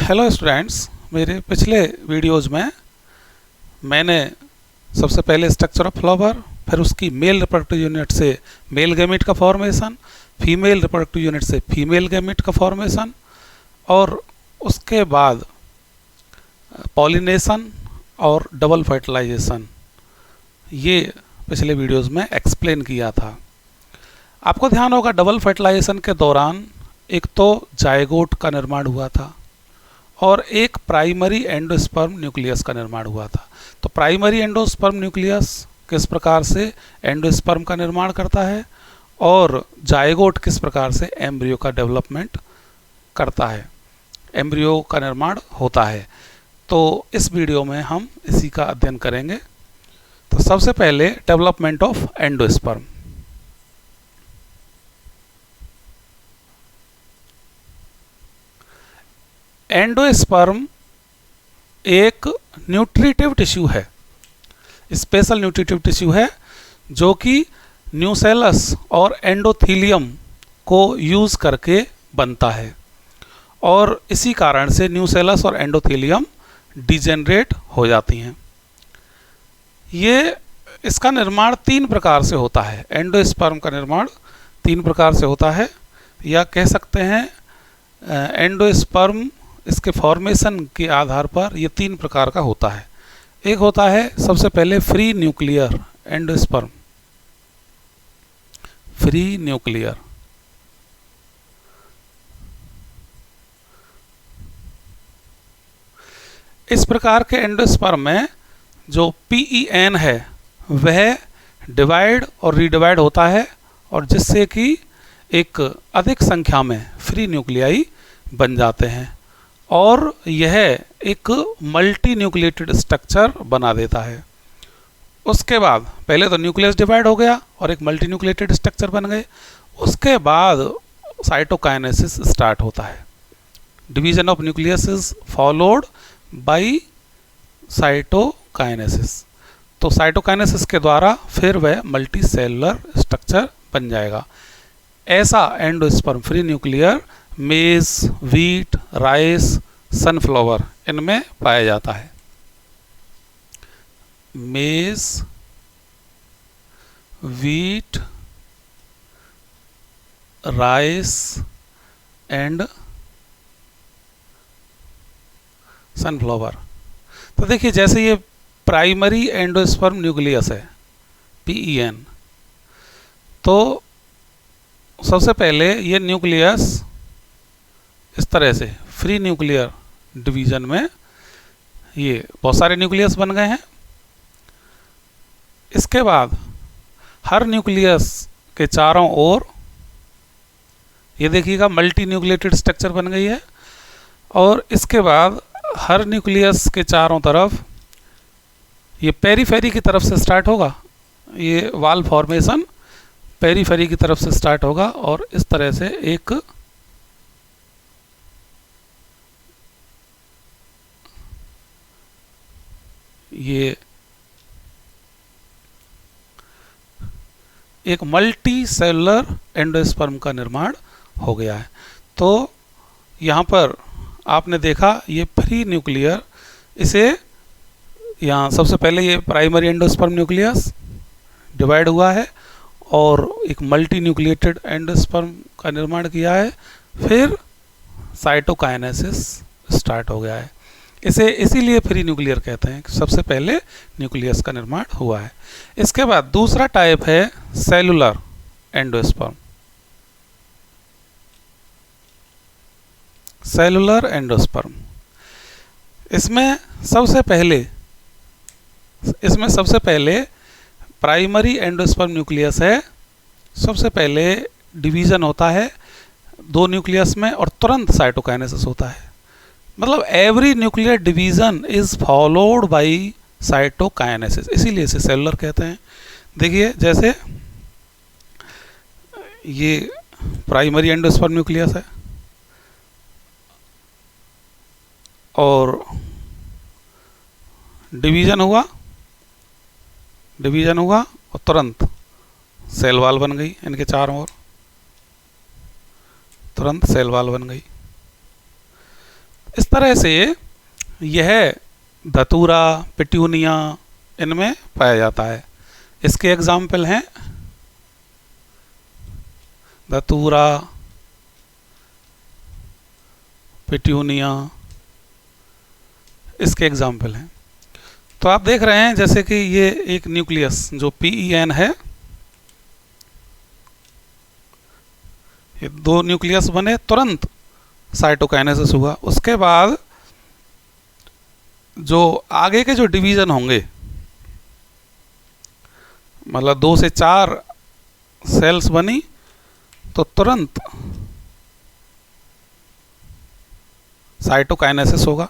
Hello students, मेरे पिछले videos में मैंने सबसे पहले स्ट्रक्चर ऑफ फ्लावर, फिर उसकी मेल रिप्रोडक्टिव यूनिट से मेल गैमेट का फॉर्मेशन, फीमेल रिप्रोडक्टिव यूनिट से फीमेल गैमेट का फॉर्मेशन और उसके बाद पॉलिनेशन और डबल फर्टिलाइजेशन, ये पिछले वीडियोज़ में एक्सप्लेन किया था। आपको ध्यान होगा डबल फर्टिलाइजेशन के दौरान एक तो जायगोट का निर्माण हुआ था और एक प्राइमरी एंडोस्पर्म न्यूक्लियस का निर्माण हुआ था। तो प्राइमरी एंडोस्पर्म न्यूक्लियस किस प्रकार से एंडोस्पर्म का निर्माण करता है और जायगोट किस प्रकार से एम्ब्रियो का डेवलपमेंट करता है, एम्ब्रियो का निर्माण होता है। तो इस वीडियो में हम इसी का अध्ययन करेंगे। तो सबसे पहले डेवलपमेंट ऑफ एंडोस्पर्म। एंडोस्पर्म एक न्यूट्रिटिव टिश्यू है, स्पेशल न्यूट्रिटिव टिश्यू है जो कि न्यूसेलस और एंडोथीलियम को यूज़ करके बनता है और इसी कारण से न्यूसेलस और एंडोथीलियम डिजेनरेट हो जाती हैं। इसका निर्माण 3 प्रकार से होता है। एंडोस्पर्म का निर्माण 3 प्रकार से होता है, या कह सकते हैं एंडोस्पर्म इसके फॉर्मेशन के आधार पर ये 3 प्रकार का होता है। एक होता है सबसे पहले free nuclear endosperm, free nuclear. इस प्रकार के एंडोस्पर्म में जो PEN है वह डिवाइड और रीडिवाइड होता है और जिससे कि एक अधिक संख्या में फ्री न्यूक्लियाई बन जाते हैं और यह एक मल्टी न्यूक्लिएटेड स्ट्रक्चर बना देता है। उसके बाद पहले तो न्यूक्लियस डिवाइड हो गया और एक मल्टी न्यूक्लिएटेड स्ट्रक्चर बन गए। उसके बाद साइटोकाइनेसिस स्टार्ट होता है। Division of nucleus is followed by cytokinesis. तो साइटोकाइनेसिस के द्वारा फिर वह मल्टी सेलुलर स्ट्रक्चर बन जाएगा। ऐसा एंडोस्पर्म फ्री न्यूक्लियर मेज, व्हीट, राइस, सनफ्लावर इनमें पाया जाता है। मेज, व्हीट, राइस एंड सनफ्लावर। तो देखिए, जैसे ये प्राइमरी एंडोस्पर्म न्यूक्लियस है PEN, तो सबसे पहले ये न्यूक्लियस इस तरह से फ्री न्यूक्लियर डिवीजन में ये बहुत सारे न्यूक्लियस बन गए हैं। इसके बाद हर न्यूक्लियस के चारों ओर ये देखिएगा मल्टी न्यूक्लिएटेड स्ट्रक्चर बन गई है और इसके बाद हर न्यूक्लियस के चारों तरफ ये पेरीफेरी की तरफ से स्टार्ट होगा। ये वाल फॉर्मेशन पेरीफेरी की तरफ से स्टार्ट होगा और इस तरह से एक मल्टी सेलुलर एंडोस्पर्म का निर्माण हो गया है। तो यहाँ पर आपने देखा ये फ्री न्यूक्लियर, इसे यहाँ सबसे पहले ये प्राइमरी एंडोस्पर्म न्यूक्लियस डिवाइड हुआ है और एक मल्टी न्यूक्लिएटेड एंडोस्पर्म का निर्माण किया है, फिर साइटोकाइनेसिस स्टार्ट हो गया है। इसे इसीलिए फ्री न्यूक्लियर कहते हैं कि सबसे पहले न्यूक्लियस का निर्माण हुआ है। इसके बाद दूसरा टाइप है सेलुलर एंडोस्पर्म। सेलुलर एंडोस्पर्म, इसमें सबसे पहले प्राइमरी एंडोस्पर्म न्यूक्लियस है। सबसे पहले डिवीजन होता है 2 न्यूक्लियस में और तुरंत साइटोकाइनेसिस होता है। मतलब every nuclear division is followed by cytokinesis, इसीलिए इसे सेलुलर कहते हैं। देखिए, जैसे ये प्राइमरी एंडोस्पर्म न्यूक्लियस है और डिवीजन हुआ और तुरंत सेल वाल बन गई, इनके चारों ओर तुरंत सेल वाल बन गई। इस तरह से यह धतूरा, पिट्यूनिया इनमें पाया जाता है। इसके एग्जाम्पल हैं धतूरा, पिट्यूनिया, इसके एग्जाम्पल हैं। तो आप देख रहे हैं जैसे कि ये एक न्यूक्लियस जो PEN है, ये दो न्यूक्लियस बने, तुरंत साइटोकाइनेसिस हुआ। उसके बाद जो आगे के जो डिवीजन होंगे, मतलब 2 से 4 सेल्स बनी तो तुरंत साइटोकाइनेसिस होगा।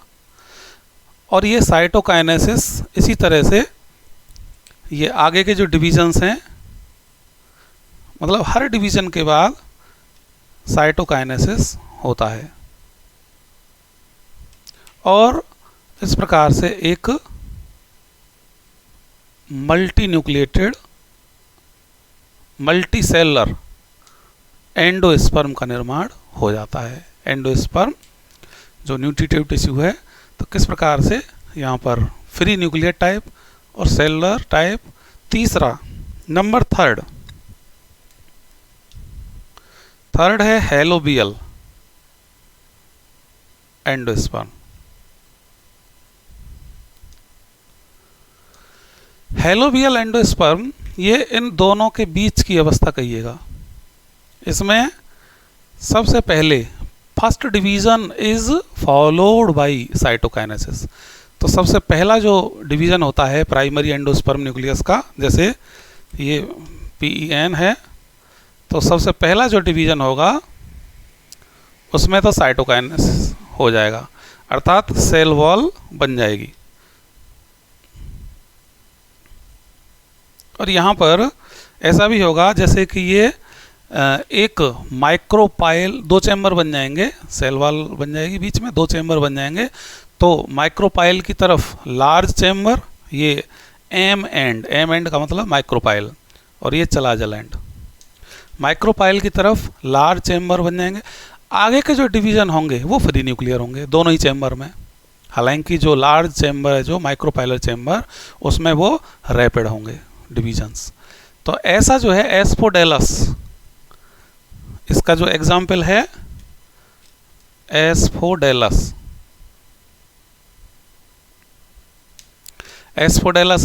और ये साइटोकाइनेसिस इसी तरह से ये आगे के जो डिवीजन्स हैं, मतलब हर डिवीजन के बाद साइटोकाइनेसिस होता है। और इस प्रकार से एक मल्टी न्यूक्लिएटेड मल्टीसेलर एंडोस्पर्म का निर्माण हो जाता है। एंडोस्पर्म जो न्यूट्रिटिव टिश्यू है, तो किस प्रकार से यहाँ पर फ्री न्यूक्लियर टाइप और सेलुलर टाइप। तीसरा नंबर थर्ड है हेलोबियल एंडोस्पर्म। हेलोबियल एंडोस्पर्म ये इन दोनों के बीच की अवस्था कहिएगा। इसमें सबसे पहले first division is followed by cytokinesis. तो सबसे पहला जो डिवीजन होता है प्राइमरी एंडोस्पर्म न्यूक्लियस का, जैसे ये PEN है, तो सबसे पहला जो डिवीजन होगा उसमें तो साइटोकाइनेसिस हो जाएगा, अर्थात सेल वॉल बन जाएगी। और यहाँ पर ऐसा भी होगा जैसे कि ये एक माइक्रोपाइल, 2 चैम्बर बन जाएंगे, सेल वॉल बन जाएगी, बीच में 2 चैम्बर बन जाएंगे। तो माइक्रोपाइल की तरफ लार्ज चैम्बर, ये एम एंड का मतलब माइक्रोपाइल, और ये चलाजल एंड। माइक्रोपाइल की तरफ लार्ज चैम्बर बन जाएंगे। आगे के जो डिवीजन होंगे वो फ्री न्यूक्लियर होंगे दोनों ही चैम्बर में। हालांकि जो लार्ज चैम्बर है, जो माइक्रोपाइलर चैम्बर, उसमें वो रैपिड होंगे डिवीजन्स। तो ऐसा जो है एस्पोडेलस, इसका जो एग्जाम्पल है एस्पोडेलस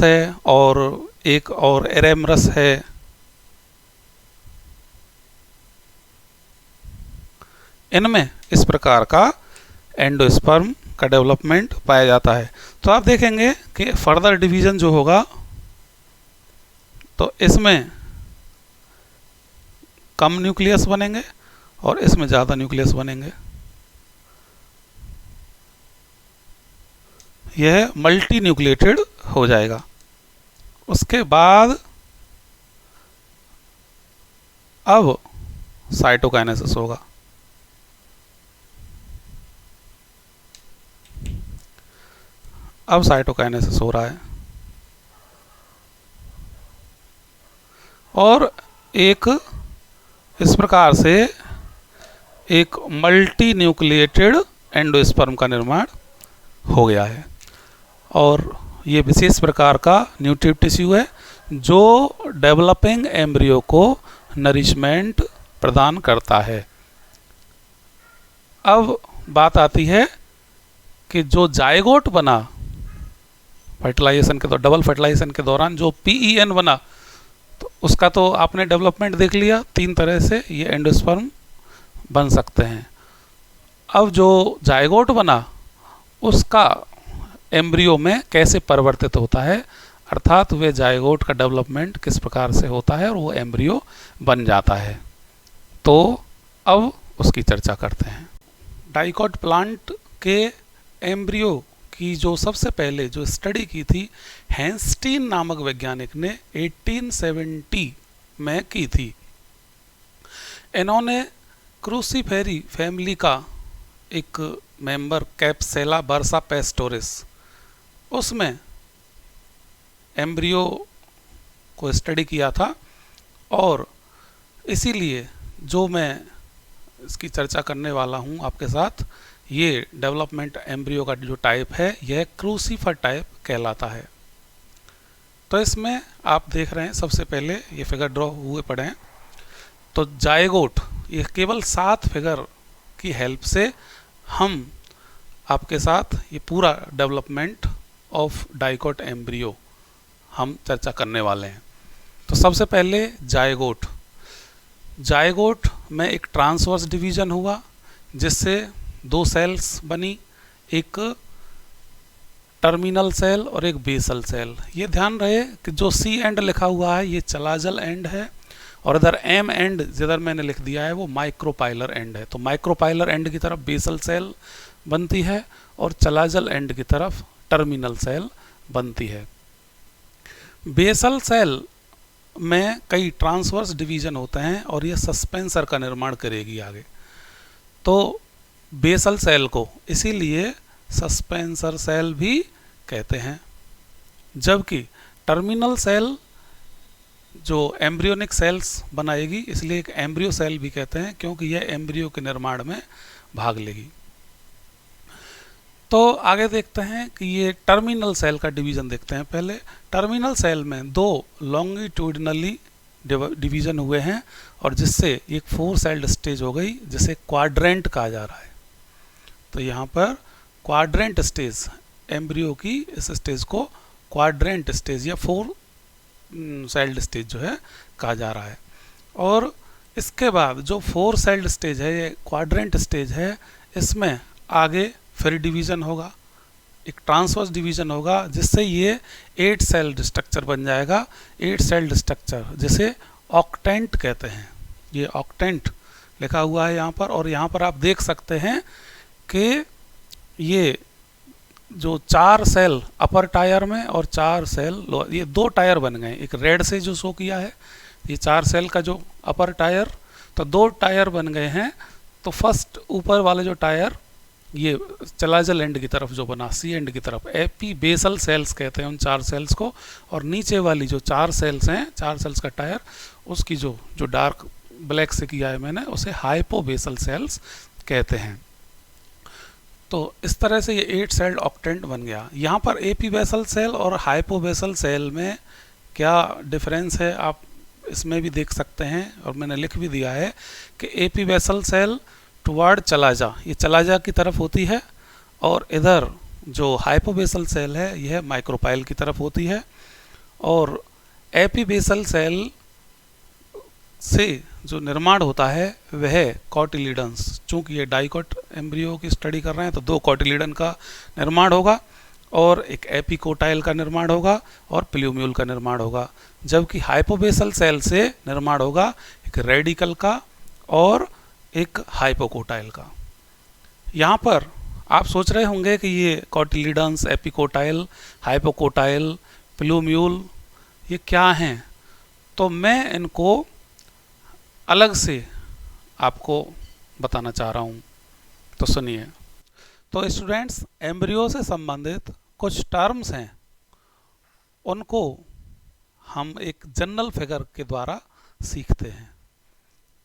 है, और एक और एरेमरस है। इनमें इस प्रकार का एंडोस्पर्म का डेवलपमेंट पाया जाता है। तो आप देखेंगे कि फर्दर डिवीजन जो होगा, तो इसमें कम न्यूक्लियस बनेंगे और इसमें ज़्यादा न्यूक्लियस बनेंगे। यह मल्टी न्यूक्लिएटेड हो जाएगा। उसके बाद अब साइटोकाइनेसिस होगा। अब साइटोकाइनेसिस हो रहा है, और एक इस प्रकार से एक मल्टी न्यूक्लिएटेड एंडोस्पर्म का निर्माण हो गया है। और ये विशेष प्रकार का न्यूट्रिटिव टिश्यू है जो डेवलपिंग एम्ब्रियो को नरिशमेंट प्रदान करता है। अब बात आती है कि जो जायगोट बना फर्टिलाइजेशन के, तो डबल फर्टिलाइजेशन के दौरान जो PEN बना, तो उसका तो आपने डेवलपमेंट देख लिया। 3 तरह से ये एंडोस्पर्म बन सकते हैं। अब जो जायगोट बना उसका एम्ब्रियो में कैसे परिवर्तित होता है, अर्थात वे जायगोट का डेवलपमेंट किस प्रकार से होता है और वो एम्ब्रियो बन जाता है। तो अब उसकी चर्चा करते हैं। डाइकोट प्लांट के एम्ब्रियो की जो सबसे पहले जो स्टडी की थी हैंस्टीन नामक वैज्ञानिक ने 1870 में की थी। इन्होंने क्रूसीफेरी फैमिली का एक मेंबर कैप्सेला बर्सा पेस्टोरिस, उसमें एम्ब्रियो को स्टडी किया था। और इसीलिए जो मैं इसकी चर्चा करने वाला हूँ आपके साथ, ये डेवलपमेंट एम्ब्रियो का जो टाइप है यह क्रूसिफर टाइप कहलाता है। तो इसमें आप देख रहे हैं सबसे पहले ये फिगर ड्रॉ हुए पड़े हैं। तो जायगोट, ये केवल 7 फिगर की हेल्प से हम आपके साथ ये पूरा डेवलपमेंट ऑफ डाइकोट एम्ब्रियो हम चर्चा करने वाले हैं। तो सबसे पहले जायगोट। जायगोट में एक ट्रांसवर्स डिवीजन हुआ जिससे 2 सेल्स बनी, एक टर्मिनल सेल और एक बेसल सेल। ये ध्यान रहे कि जो सी एंड लिखा हुआ है ये चलाजल एंड है और इधर एम एंड जिधर मैंने लिख दिया है वो माइक्रोपाइलर एंड है। तो माइक्रोपाइलर एंड की तरफ बेसल सेल बनती है और चलाजल एंड की तरफ टर्मिनल सेल बनती है। बेसल सेल में कई ट्रांसवर्स डिवीजन होते हैं और ये सस्पेंसर का निर्माण करेगी आगे। तो बेसल सेल को इसीलिए सस्पेंसर सेल भी कहते हैं, जबकि टर्मिनल सेल जो एम्ब्रियोनिक सेल्स बनाएगी इसलिए एक एम्ब्रियो सेल भी कहते हैं, क्योंकि यह एम्ब्रियो के निर्माण में भाग लेगी। तो आगे देखते हैं कि ये टर्मिनल सेल का डिवीजन देखते हैं। पहले टर्मिनल सेल में 2 लॉन्गिट्यूडिनली डिवीजन हुए हैं और जिससे एक 4 सेल्ड स्टेज हो गई जिसे क्वाड्रेंट कहा जा रहा है। तो यहाँ पर क्वाड्रेंट स्टेज, एम्ब्रियो की इस स्टेज को क्वाड्रेंट स्टेज या 4 सेल्ड स्टेज जो है कहा जा रहा है। और इसके बाद जो 4 सेल्ड स्टेज है ये क्वाड्रेंट स्टेज है, इसमें आगे फिर डिवीजन होगा, एक ट्रांसवर्स डिवीजन होगा जिससे ये 8 सेल्ड स्ट्रक्चर बन जाएगा। 8 सेल्ड स्ट्रक्चर जिसे ऑक्टेंट कहते हैं। ये ऑक्टेंट लिखा हुआ है यहाँ पर, और यहाँ पर आप देख सकते हैं कि ये जो 4 सेल अपर टायर में और 4 सेल लोअर, ये 2 टायर बन गए। एक रेड से जो शो किया है ये 4 सेल का जो अपर टायर, तो 2 टायर बन गए हैं। तो फर्स्ट ऊपर वाले जो टायर ये चलाजल एंड की तरफ जो बना, सी एंड की तरफ, एपी बेसल सेल्स कहते हैं उन 4 सेल्स को। और नीचे वाली जो 4 सेल्स हैं, 4 सेल्स का टायर, उसकी जो डार्क ब्लैक से किया है मैंने, उसे हाइपोबेसल सेल्स कहते हैं। तो इस तरह से ये 8 सेल्ड ऑक्टेंट बन गया। यहाँ पर एपी बेसल सेल और हाइपोबेसल सेल में क्या डिफरेंस है आप इसमें भी देख सकते हैं, और मैंने लिख भी दिया है कि epibasal cell toward chalaza, ये चलाजा की तरफ होती है, और इधर जो हाइपोबेसल सेल है यह माइक्रोपाइल की तरफ होती है। और एपीबेसल सेल से जो निर्माण होता है वह कॉटिलीडन्स, चूंकि ये डाइकोट एम्ब्रियो की स्टडी कर रहे हैं तो 2 कॉटिलीडन का निर्माण होगा और एक एपिकोटाइल का निर्माण होगा और प्लूम्यूल का निर्माण होगा। जबकि हाइपोबेसल सेल से निर्माण होगा एक रेडिकल का और एक हाइपोकोटाइल का। यहाँ पर आप सोच रहे होंगे कि ये कॉटिलीडन्स, एपिकोटाइल, हाइपोकोटाइल, प्लूम्यूल ये क्या हैं, तो मैं इनको अलग से आपको बताना चाह रहा हूँ। तो सुनिए। तो स्टूडेंट्स, एम्ब्रियो से संबंधित कुछ टर्म्स हैं, उनको हम एक जनरल फिगर के द्वारा सीखते हैं।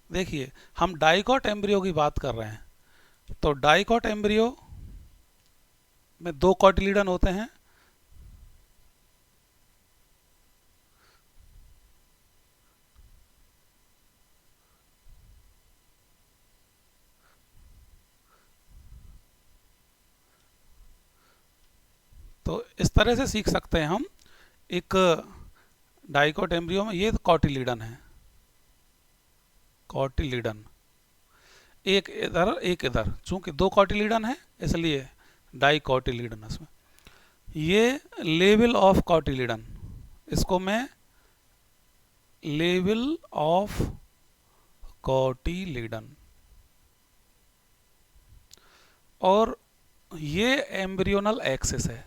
देखिए, हम डाइकोट एम्ब्रियो की बात कर रहे हैं, तो डाइकोट एम्ब्रियो में 2 कॉटिलीडन होते हैं। तो इस तरह से सीख सकते हैं हम, एक डाइकोट एम्ब्रियो में ये कॉटिलीडन है, कॉटिलीडन एक इधर एक इधर, चूंकि 2 कॉटिलीडन है इसलिए डाइकोटिलीडन। इसमें ये लेवल ऑफ कॉटिलीडन, इसको मैं लेवल ऑफ कॉटिलीडन, और ये एम्ब्रियोनल एक्सिस है,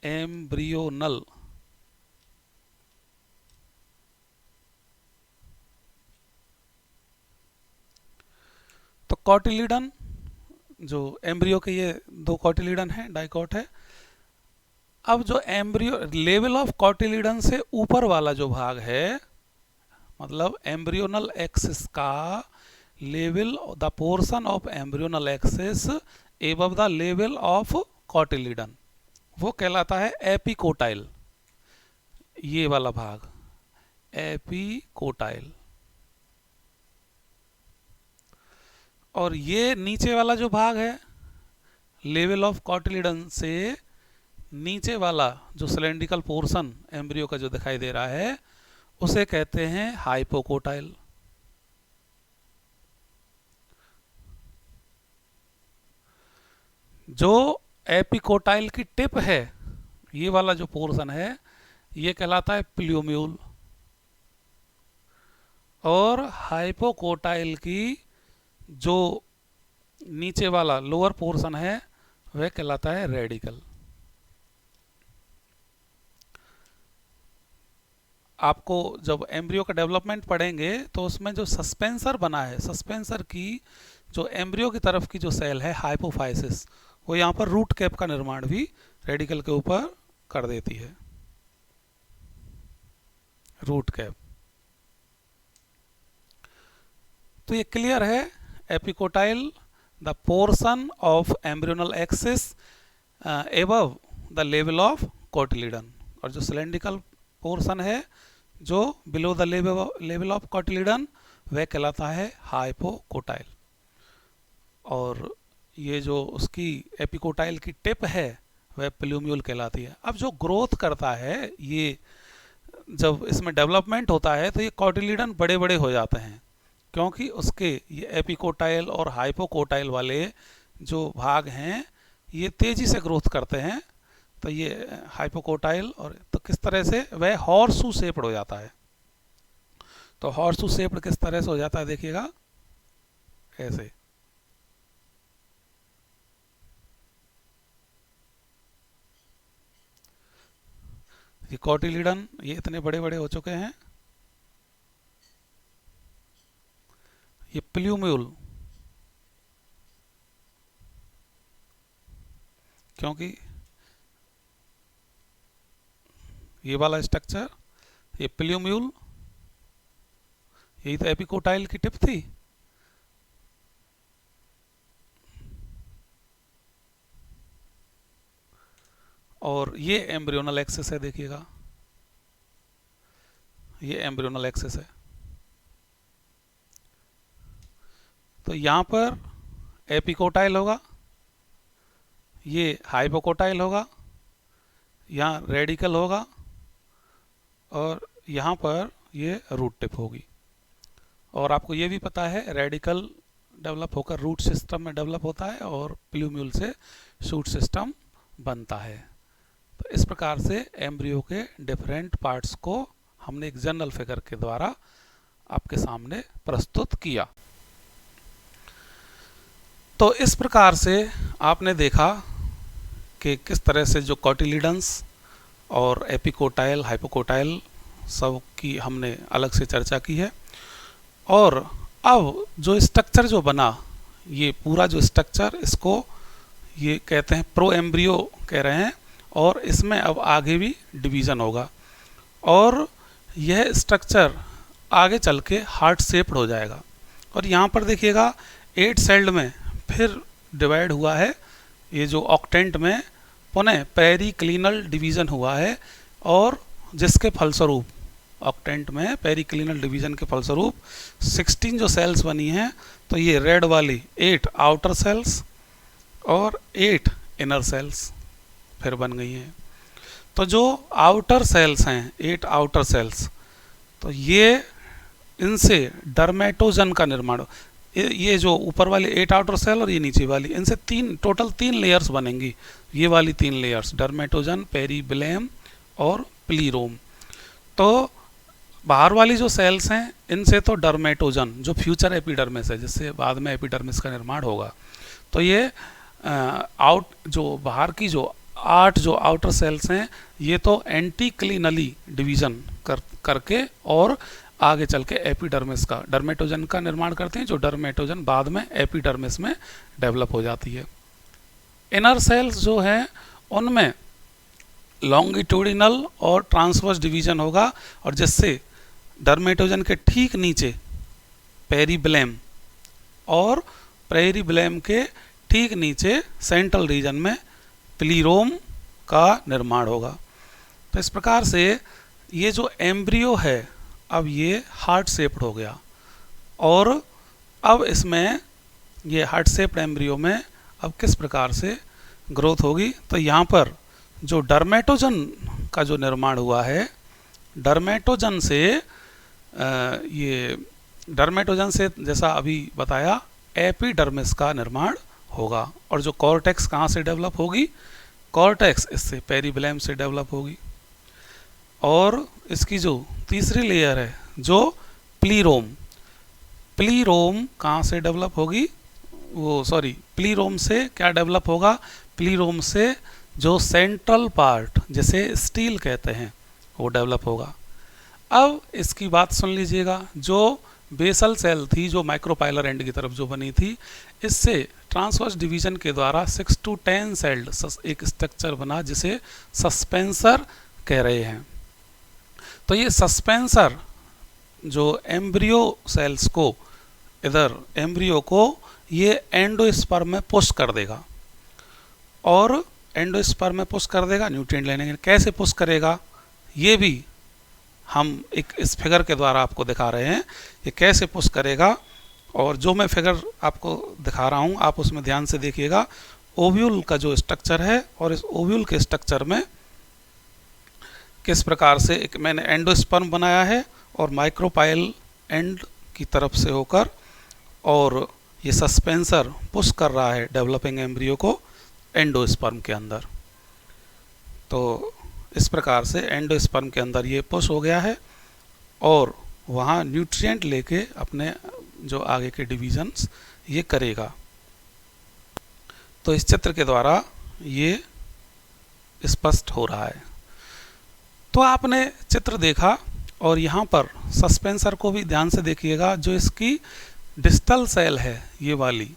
एम्ब्रियोनल। तो कॉटिलीडन जो एम्ब्रियो के ये 2 कॉटिलीडन है, डाइकोट है। अब जो एम्ब्रियो लेवल ऑफ कॉटिलीडन से ऊपर वाला जो भाग है, मतलब एम्ब्रियोनल एक्सिस का level the portion of embryonal axis above the level of cotyledon, वो कहलाता है एपिकोटाइल। ये वाला भाग एपिकोटाइल, और ये नीचे वाला जो भाग है लेवल ऑफ कॉटिलिडन से नीचे वाला जो सिलेंड्रिकल पोर्शन एम्ब्रियो का जो दिखाई दे रहा है उसे कहते हैं हाइपोकोटाइल। जो एपिकोटाइल की टिप है, ये वाला जो पोर्शन है, ये कहलाता है प्लूम्यूल, और हाइपोकोटाइल की जो नीचे वाला लोअर पोर्शन है वह कहलाता है रेडिकल। आपको जब एम्ब्रियो का डेवलपमेंट पढ़ेंगे तो उसमें जो सस्पेंसर बना है, सस्पेंसर की जो एम्ब्रियो की तरफ की जो सेल है हाइपोफाइसिस, वो यहाँ पर रूट कैप का निर्माण भी रेडिकल के ऊपर कर देती है, रूट कैप। तो ये क्लियर है, epicotyl the portion of embryonal axis above the level of cotyledon, और जो सिलेंड्रिकल पोर्शन है जो below the level of cotyledon वह कहलाता है हाइपोकोटाइल, और ये जो उसकी एपिकोटाइल की टिप है वह प्लूम्यूल कहलाती है। अब जो ग्रोथ करता है, ये जब इसमें डेवलपमेंट होता है तो ये कॉटिलिडन बड़े बड़े हो जाते हैं, क्योंकि उसके ये एपिकोटाइल और हाइपोकोटाइल वाले जो भाग हैं ये तेजी से ग्रोथ करते हैं। तो ये हाइपोकोटाइल, और तो किस तरह से वह हॉर्सू शेप्ड हो जाता है। तो हॉर्सू शेप्ड किस तरह से हो जाता है देखिएगा, ऐसे। ये कॉटिलिडन ये इतने बड़े बड़े हो चुके हैं। ये प्लूम्यूल, क्योंकि ये वाला स्ट्रक्चर, ये प्लूम्यूल, यही तो एपिकोटाइल की टिप थी। और ये एम्ब्रियोनल एक्सिस है, देखिएगा ये एम्ब्रियोनल एक्सिस है। तो यहाँ पर एपिकोटाइल होगा, ये हाइपोकोटाइल होगा, यहाँ रेडिकल होगा, और यहाँ पर ये रूट टिप होगी। और आपको ये भी पता है रेडिकल डेवलप होकर रूट सिस्टम में डेवलप होता है और प्लूम्यूल से शूट सिस्टम बनता है। तो इस प्रकार से एम्ब्रियो के डिफरेंट पार्ट्स को हमने एक जनरल फिगर के द्वारा आपके सामने प्रस्तुत किया। तो इस प्रकार से आपने देखा कि किस तरह से जो कॉटिलिडन्स और एपिकोटाइल, हाइपोकोटाइल सब की हमने अलग से चर्चा की है। और अब जो स्ट्रक्चर जो बना, ये पूरा जो स्ट्रक्चर, इसको ये कहते हैं प्रो एम्ब्रियो कह रहे हैं, और इसमें अब आगे भी डिवीज़न होगा, और यह स्ट्रक्चर आगे चल के हार्ट शेप्ड हो जाएगा। और यहाँ पर देखिएगा 8 सेल्ड में फिर डिवाइड हुआ है, ये जो ऑक्टेंट में पुनः पेरिक्लिनल डिवीज़न हुआ है, और जिसके फलस्वरूप ऑक्टेंट में पेरिक्लिनल डिवीज़न के फलस्वरूप 16 जो सेल्स बनी हैं। तो ये रेड वाली 8 आउटर सेल्स और 8 इनर सेल्स फिर बन गई हैं। तो जो आउटर सेल्स हैं, 8 आउटर सेल्स, तो ये इनसे डर्मेटोजन का निर्माण, ये जो ऊपर वाली 8 आउटर सेल और ये नीचे वाली, इनसे टोटल 3 लेयर्स बनेंगी। ये वाली 3 लेयर्स, डर्मेटोजन, पेरीबिलेम और प्लीरोम। तो बाहर वाली जो सेल्स हैं इनसे तो डर्मेटोजन, जो फ्यूचर एपिडर्मिस है, जिससे बाद में एपिडर्मिस का निर्माण होगा, तो ये जो बाहर की जो 8 जो आउटर सेल्स हैं, ये तो एंटीक्लिनली डिवीज़न करके और आगे चल के एपिडर्मिस का, डर्मेटोजन का निर्माण करते हैं, जो डर्मेटोजन बाद में एपिडर्मिस में डेवलप हो जाती है। इनर सेल्स जो हैं उनमें लॉन्गिट्यूडिनल और ट्रांसवर्स डिवीज़न होगा, और जिससे डर्मेटोजन के ठीक नीचे पेरीबिलेम और पेरिबेलम के ठीक नीचे सेंट्रल रीजन में प्लीरोम का निर्माण होगा। तो इस प्रकार से ये जो एम्ब्रियो है अब ये हार्ट शेप्ड हो गया, और अब इसमें ये हार्ट शेप्ड एम्ब्रियो में अब किस प्रकार से ग्रोथ होगी। तो यहाँ पर जो डर्मेटोजन का जो निर्माण हुआ है, डर्मेटोजन से जैसा अभी बताया एपिडर्मिस का निर्माण होगा, और जो कॉर्टेक्स कहाँ से डेवलप होगी, कॉर्टेक्स इससे पेरिबेलम से डेवलप होगी। और इसकी जो तीसरी लेयर है जो प्लीरोम, प्लीरोम कहाँ से डेवलप होगी, प्लीरोम से क्या डेवलप होगा, प्लीरोम से जो सेंट्रल पार्ट जिसे स्टील कहते हैं वो डेवलप होगा। अब इसकी बात सुन लीजिएगा, जो बेसल सेल थी जो माइक्रोपाइलर एंड की तरफ जो बनी थी, इससे ट्रांसवर्स डिवीजन के द्वारा 6 to 10 सेल्ड एक स्ट्रक्चर बना जिसे सस्पेंसर कह रहे हैं। तो ये सस्पेंसर जो एम्ब्रियो सेल्स को, इधर एम्ब्रियो को ये एंडोस्पर्म में पुश कर देगा, और एंडोस्पर्म में पुश कर देगा न्यूट्रिएंट लेने के लिए। कैसे पुश करेगा ये भी हम एक इस फिगर के द्वारा आपको दिखा रहे हैं, ये कैसे पुश करेगा। और जो मैं फिगर आपको दिखा रहा हूँ आप उसमें ध्यान से देखिएगा। ओव्यूल का जो स्ट्रक्चर है, और इस ओव्यूल के स्ट्रक्चर में किस प्रकार से एक मैंने एंडोस्पर्म बनाया है, और माइक्रोपाइल एंड की तरफ से होकर, और ये सस्पेंसर पुश कर रहा है डेवलपिंग एम्ब्रियो को एंडोस्पर्म के अंदर। तो इस प्रकार से एंडोस्पर्म के अंदर ये पुश हो गया है, और वहाँ न्यूट्रिएंट लेके अपने जो आगे के डिवीजन्स ये करेगा। तो इस चित्र के द्वारा ये स्पष्ट हो रहा है। तो आपने चित्र देखा, और यहाँ पर सस्पेंसर को भी ध्यान से देखिएगा। जो इसकी डिस्टल सेल है ये वाली,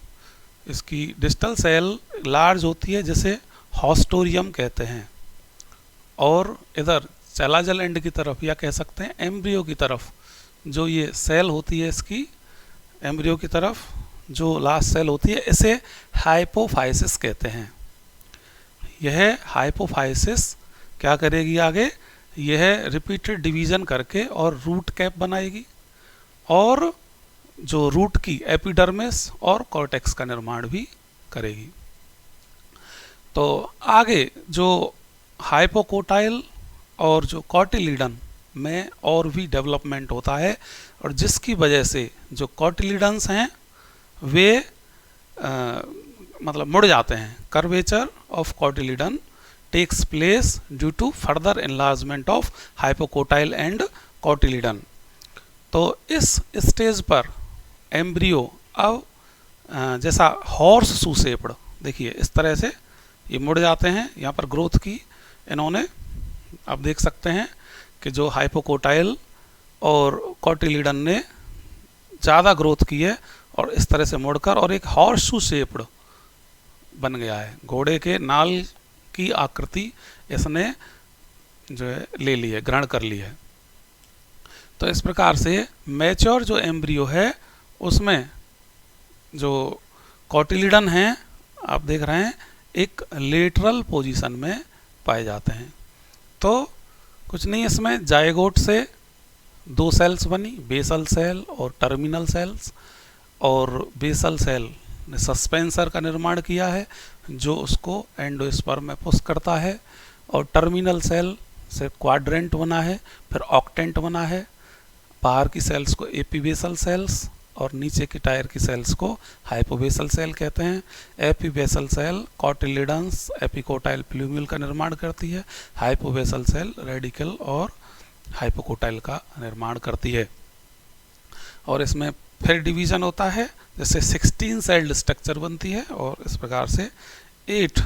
इसकी डिस्टल सेल लार्ज होती है जिसे हॉस्टोरियम कहते हैं, और इधर चैलाजल एंड की तरफ या कह सकते हैं एम्ब्रियो की तरफ जो ये सेल होती है, इसकी एम्ब्रियो की तरफ जो लास्ट सेल होती है इसे हाइपोफाइसिस कहते हैं। यह हाइपोफाइसिस क्या करेगी आगे, यह रिपीटेड डिवीजन करके और रूट कैप बनाएगी, और जो रूट की एपिडर्मिस और कॉर्टेक्स का निर्माण भी करेगी। तो आगे जो हाइपोकोटाइल और जो कॉटिलीडन में और भी डेवलपमेंट होता है, और जिसकी वजह से जो कॉटिलीडन्स हैं वे मतलब मुड़ जाते हैं। Curvature of cotyledon takes place due to further enlargement of hypocotyl and cotyledon. तो इस स्टेज पर एम्ब्रियो अब जैसा हॉर्स शू शेप्ड, देखिए इस तरह से ये मुड़ जाते हैं। यहाँ पर ग्रोथ की इन्होंने आप देख सकते हैं कि जो हाइपोकोटाइल और कॉटिलीडन ने ज़्यादा ग्रोथ की है, और इस तरह से मुड़कर और एक हॉर्स शू शेप्ड बन गया है। घोड़े के नाल की आकृति इसने जो है ले ली है, ग्रहण कर ली है। तो इस प्रकार से मैच्योर जो एम्ब्रियो है उसमें जो कॉटिलीडन हैं आप देख रहे हैं एक लेटरल पोजीशन में पाए जाते हैं। तो कुछ नहीं, इसमें जायगोट से 2 सेल्स बनी, बेसल सेल और टर्मिनल सेल्स, और बेसल सेल ने सस्पेंसर का निर्माण किया है जो उसको एंडोस्पर्म में पुश करता है, और टर्मिनल सेल से क्वाड्रेंट बना है, फिर ऑक्टेंट बना है। बाहर की सेल्स को एपीबेसल सेल्स और नीचे की टायर की सेल्स को हाइपोबेसल सेल कहते हैं। Epibasal cell cotyledons epicotyl plumule का निर्माण करती है, हाइपोबेसल सेल रेडिकल और हाइपोकोटाइल का निर्माण करती है। और इसमें फिर डिवीजन होता है, जैसे 16 सेल्ड स्ट्रक्चर बनती है, और इस प्रकार से 8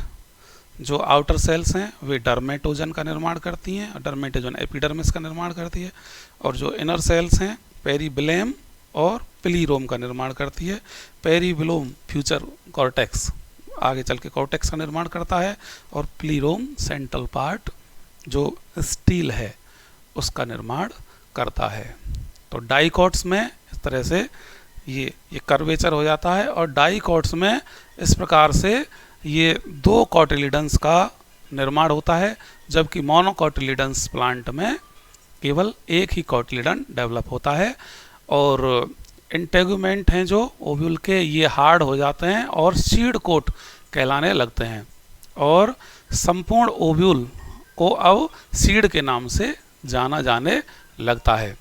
जो आउटर सेल्स हैं वे डर्मेटोजन का निर्माण करती हैं, डर्मेटोजन एपिडर्मिस का निर्माण करती है, और जो इनर सेल्स हैं पेरिबेलम और प्लीरोम का निर्माण करती है। पेरिबेलम फ्यूचर कॉर्टेक्स, आगे चल के कॉर्टेक्स का निर्माण करता है, और प्लीरोम सेंट्रल पार्ट जो स्टील है उसका निर्माण करता है। तो डाइकॉट्स में इस तरह से ये कर्वेचर हो जाता है। और डाइकोट्स में इस प्रकार से ये 2 कॉटिलिडन्स का निर्माण होता है, जबकि मोनोकॉटिलिडन्स प्लांट में केवल एक ही कॉटिलिडन डेवलप होता है। और इंटेगुमेंट हैं जो ओव्यूल के, ये हार्ड हो जाते हैं और सीड कोट कहलाने लगते हैं, और संपूर्ण ओव्यूल को अब सीड के नाम से जाना जाने लगता है।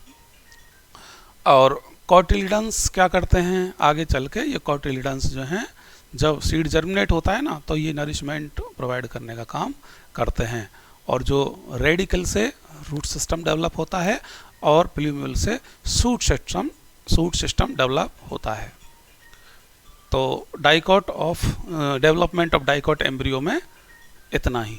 और कॉटिलिडन्स क्या करते हैं आगे चल के, ये कॉटिलिडन्स जो हैं जब सीड जर्मिनेट होता है ना, तो ये नरिशमेंट प्रोवाइड करने का काम करते हैं। और जो रेडिकल से रूट सिस्टम डेवलप होता है और प्लूम्यूल से सूट सिस्टम डेवलप होता है। तो dicot of development of dicot embryo में इतना ही।